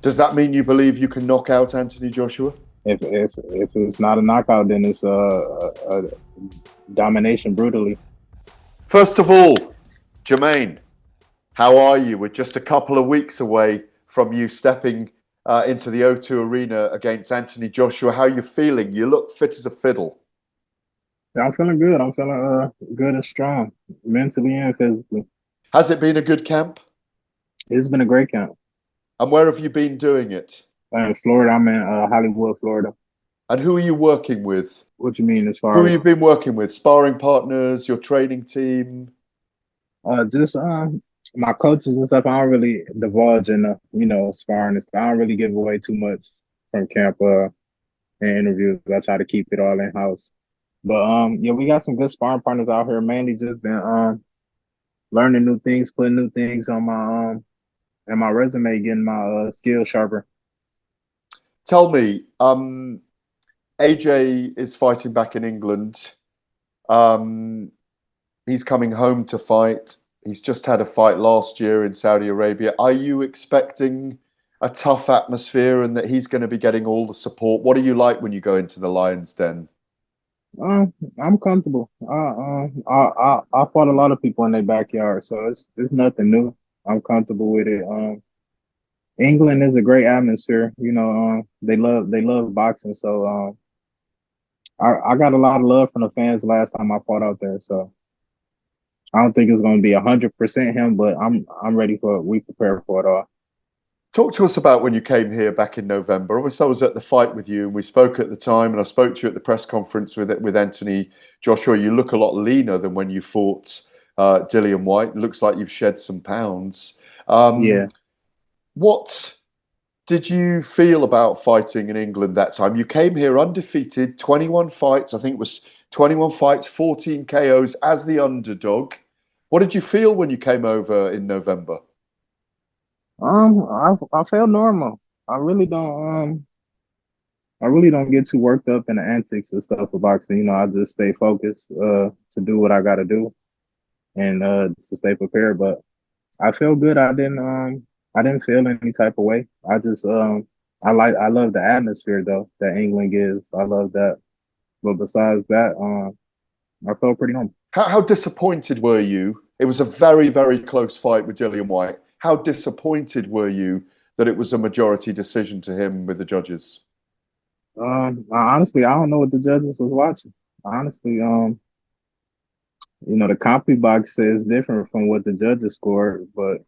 Does that mean you believe you can knock out Anthony Joshua? If it's not a knockout, then it's a domination brutally. First of all, Jermaine, how are you? We're just a couple of weeks away from you stepping into the O2 Arena against Anthony Joshua. How are you feeling? You look fit as a fiddle. Yeah, I'm feeling good. I'm feeling good and strong, mentally and physically. Has it been a good camp? It's been a great camp. And where have you been doing it? In Florida, I'm in Hollywood, Florida. And who are you working with? What you mean as far Who as have you been working with? Sparring partners, your training team? just my coaches and stuff. I don't really divulge in sparring and stuff. I don't really give away too much from camp and interviews. I try to keep it all in house. But yeah, we got some good sparring partners out here. Mainly just been learning new things, putting new things on my and my resume, getting my skills sharper. Tell me, AJ is fighting back in England. He's coming home to fight. He's just had a fight last year in Saudi Arabia. Are you expecting a tough atmosphere and that he's going to be getting all the support? What are you like when you go into the Lion's Den? I'm comfortable. I fought a lot of people in their backyard, so it's nothing new. I'm comfortable with it. England is a great atmosphere. They love boxing, so I got a lot of love from the fans last time I fought out there. So I don't think it's going to be 100% him, but I'm ready for it. We prepare for it all. Talk to us about when you came here back in November. Obviously, I was at the fight with you, and we spoke at the time, and I spoke to you at the press conference with Anthony Joshua. You look a lot leaner than when you fought Dillian Whyte. It looks like you've shed some pounds. Yeah. What did you feel about fighting in England that time? You came here undefeated, 21 fights. I think it was 21 fights, 14 KOs as the underdog. What did you feel when you came over in November? I feel normal. I really don't get too worked up in the antics and stuff of boxing. I just stay focused to do what I gotta do and to stay prepared. But I feel good. I didn't feel any type of way. I just I love the atmosphere though that England gives. I love that. But besides that, I felt pretty normal. How disappointed were you? It was a very, very close fight with Dillian Whyte. How disappointed were you that it was a majority decision to him with the judges? Honestly, I don't know what the judges was watching. Honestly, the CompuBox says different from what the judges scored, but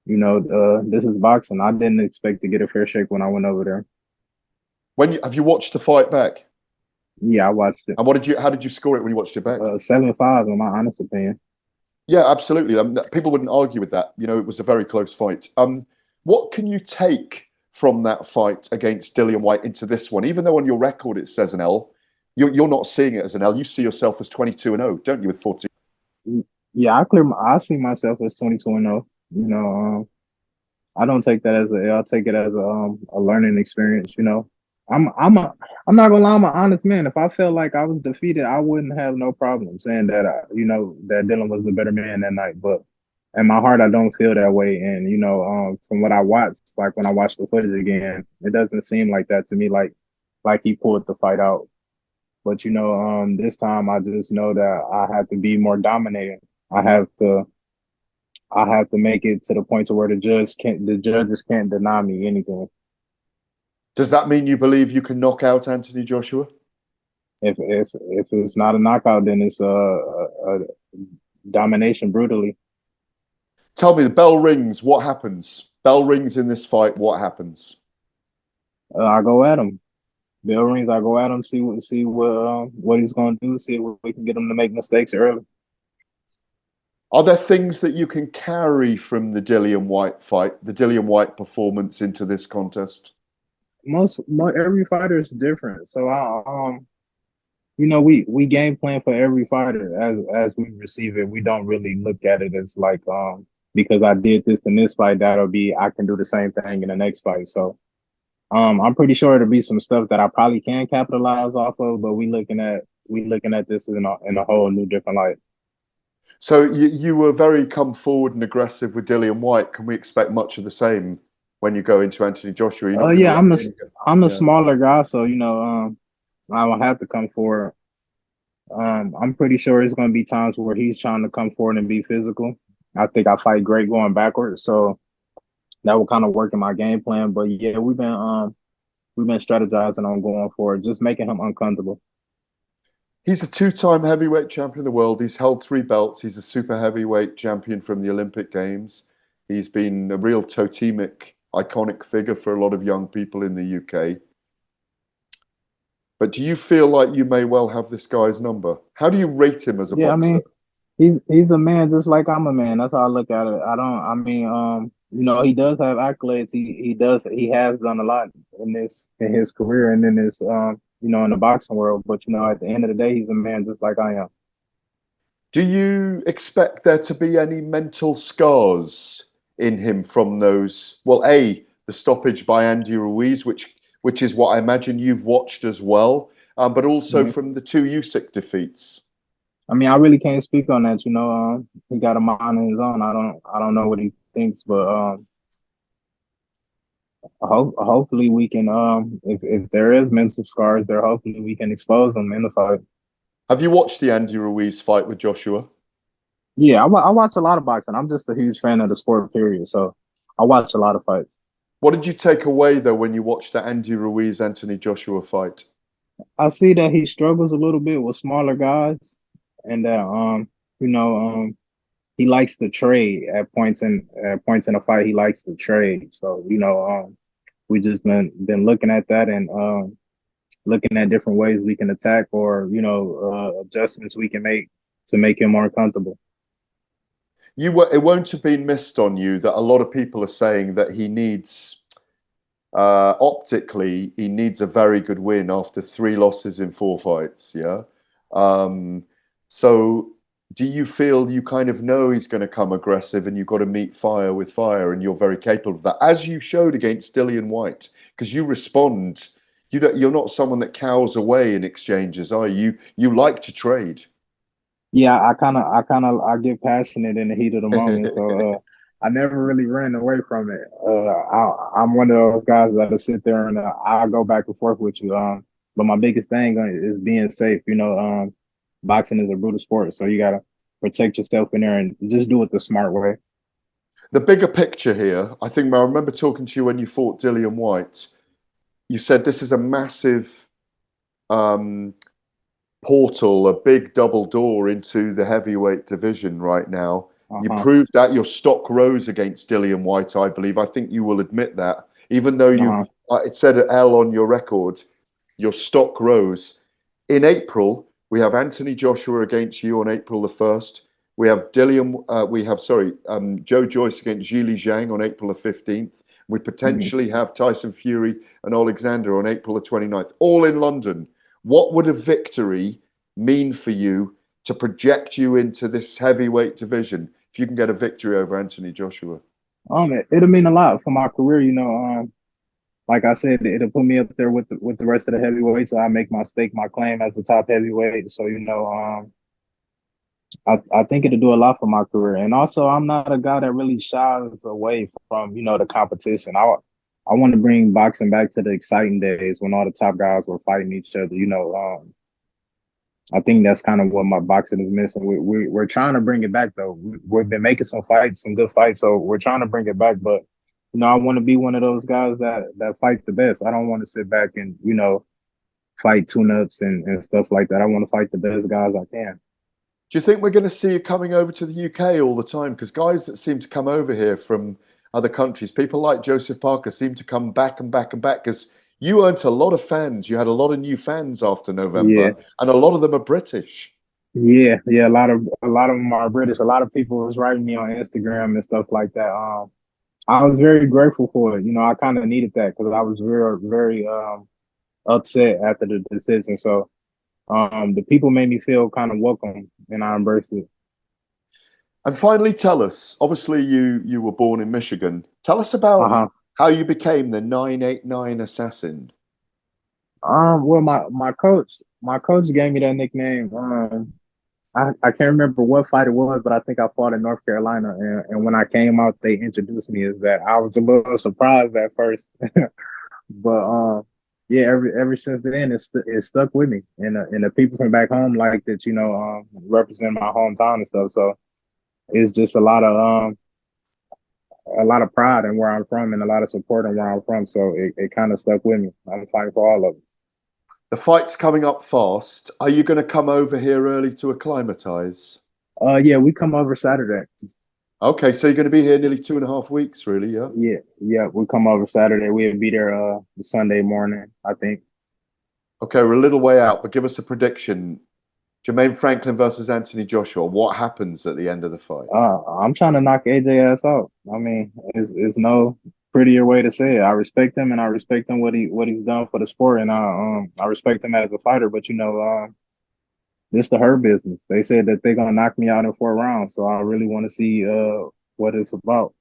this is boxing. I didn't expect to get a fair shake when I went over there. Have you watched the fight back? Yeah, I watched it. And how did you score it when you watched it back? 7-5, in my honest opinion. Yeah, absolutely. People wouldn't argue with that. It was a very close fight. What can you take from that fight against Dillian Whyte into this one? Even though on your record it says an L, you're not seeing it as an L. You see yourself as 22-0, don't you, with 14? Yeah, I see myself as 22-0. I don't take that as a L. I take it as a learning experience. I'm not gonna lie, I'm an honest man. If I felt like I was defeated, I wouldn't have no problem saying that that Dylan was the better man that night. But in my heart, I don't feel that way. And from what I watched, like when I watched the footage again, it doesn't seem like that to me. Like he pulled the fight out. But this time I just know that I have to be more dominating. I have to make it to the point to where the judges can't deny me anything. Does that mean you believe you can knock out Anthony Joshua? If it's not a knockout, then it's a domination brutally. Tell me, the bell rings. What happens? Bell rings in this fight. What happens? I go at him. Bell rings. I go at him. See what he's going to do. See if we can get him to make mistakes early. Are there things that you can carry from the Dillian Whyte fight, the Dillian Whyte performance into this contest? Every fighter is different. So we game plan for every fighter as we receive it. We don't really look at it as like because I did this in this fight, I can do the same thing in the next fight. So I'm pretty sure it'll be some stuff that I probably can capitalize off of, but we looking at this in a whole new different light. So you were very come forward and aggressive with Dillian Whyte. Can we expect much of the same when you go into Anthony Joshua? You're not going to Yeah, let him go. I'm a Yeah. smaller guy, so I will have to come forward. I'm pretty sure it's going to be times where he's trying to come forward and be physical. I think I fight great going backwards, so that will kind of work in my game plan. But yeah, we've been strategizing on going forward, just making him uncomfortable. He's a two-time heavyweight champion of the world. He's held 3 belts. He's a super heavyweight champion from the Olympic Games. He's been a real totemic, iconic figure for a lot of young people in the UK. But do you feel like you may well have this guy's number? How do you rate him as a Yeah, I boxer? mean, he's a man just like I'm a man. That's how I look at it. He does have accolades. He has done a lot in his career and in his in the boxing world. But at the end of the day, he's a man just like I am. Do you expect there to be any mental scars in him from those? Well, the stoppage by Andy Ruiz, which is what I imagine you've watched as well, but also Mhm. from the 2 Usyk defeats. I mean, I really can't speak on that. He got a mind of his own. I don't know what he thinks, but hopefully we can if there is mental scars there, hopefully we can expose them in the fight. Have you watched the Andy Ruiz fight with Joshua? Yeah, I watch a lot of boxing. I'm just a huge fan of the sport, period. So I watch a lot of fights. What did you take away though when you watched the Andy Ruiz Anthony Joshua fight? I see that he struggles a little bit with smaller guys, and that you know he likes to trade at points in a fight. He likes to trade. So we just been looking at that and looking at different ways we can attack or adjustments we can make to make him more comfortable. It won't have been missed on you that a lot of people are saying that he needs, optically, he needs a very good win after 3 losses in 4 fights. Yeah. Um, so do you feel you kind of know he's going to come aggressive and you've got to meet fire with fire and you're very capable of that, as you showed against Dillian White, because you respond. You're not someone that cows away in exchanges, are you? You like to trade. Yeah, I get passionate in the heat of the moment, so I never really ran away from it. I'm one of those guys that'll sit there and I'll go back and forth with you. But my biggest thing is being safe. Boxing is a brutal sport, so you gotta protect yourself in there and just do it the smart way. The bigger picture here, I think I remember talking to you when you fought Dillian White. You said this is a massive um, portal, a big double door into the heavyweight division right now. You Uh-huh. proved that your stock rose against Dillian White, I believe. I think you will admit that, even though Uh-huh. it said an L on your record, your stock rose. In April, we have Anthony Joshua against you on April the 1st. Joe Joyce against Zhili Zhang on April the 15th. We Mhm. potentially have Tyson Fury and Alexander on April the 29th, all in London. What would a victory mean for you to project you into this heavyweight division if you can get a victory over Anthony Joshua? It'll mean a lot for my career. Like I said, it'll put me up there with the rest of the heavyweights. I make my stake, my claim as the top heavyweight. So I think it'll do a lot for my career. And also, I'm not a guy that really shies away from the competition. I want to bring boxing back to the exciting days when all the top guys were fighting each other. I think that's kind of what my boxing is missing. We're trying to bring it back though. We've been making some fights, some good fights, so we're trying to bring it back. But I want to be one of those guys that fight the best. I don't want to sit back and fight tune-ups and stuff like that. I want to fight the best guys I can. Do you think we're going to see you coming over to the UK all the time? Because guys that seem to come over here from other countries, people like Joseph Parker, seem to come back and back and back because you earned a lot of fans. You had a lot of new fans after Yeah, November, and a lot of them are British. yeah. A lot of them are British. A lot of people was writing me on Instagram and stuff like that. I was very grateful for it. I kind of needed that because I was very, very upset after the decision. So the people made me feel kind of welcome, and I embraced it. And finally, tell us, obviously you were born in Michigan. Tell us about Uh-huh. how you became the 989 assassin. Well, my coach gave me that nickname. I can't remember what fight it was, but I think I fought in North Carolina, and when I came out, they introduced me as that. I was a little surprised at first, but yeah, ever since then, it stuck with me, and the people from back home like that, represent my hometown and stuff. So it's just a lot of pride in where I'm from and a lot of support in where I'm from. So it kind of stuck with me. I'm fighting for all of it. The fight's coming up fast. Are you going to come over here early to acclimatise? Yeah, we come over Saturday. Okay, so you're going to be here nearly 2.5 weeks, really, yeah? Yeah, we come over Saturday. We'll be there Sunday morning, I think. Okay, we're a little way out, but give us a prediction. Jermaine Franklin versus Anthony Joshua. What happens at the end of the fight? I'm trying to knock AJ ass out. I mean, it's no prettier way to say it. I respect him, and I respect him what he's done for the sport, and I respect him as a fighter. But this the her business. They said that they're gonna knock me out in 4 rounds, so I really want to see what it's about.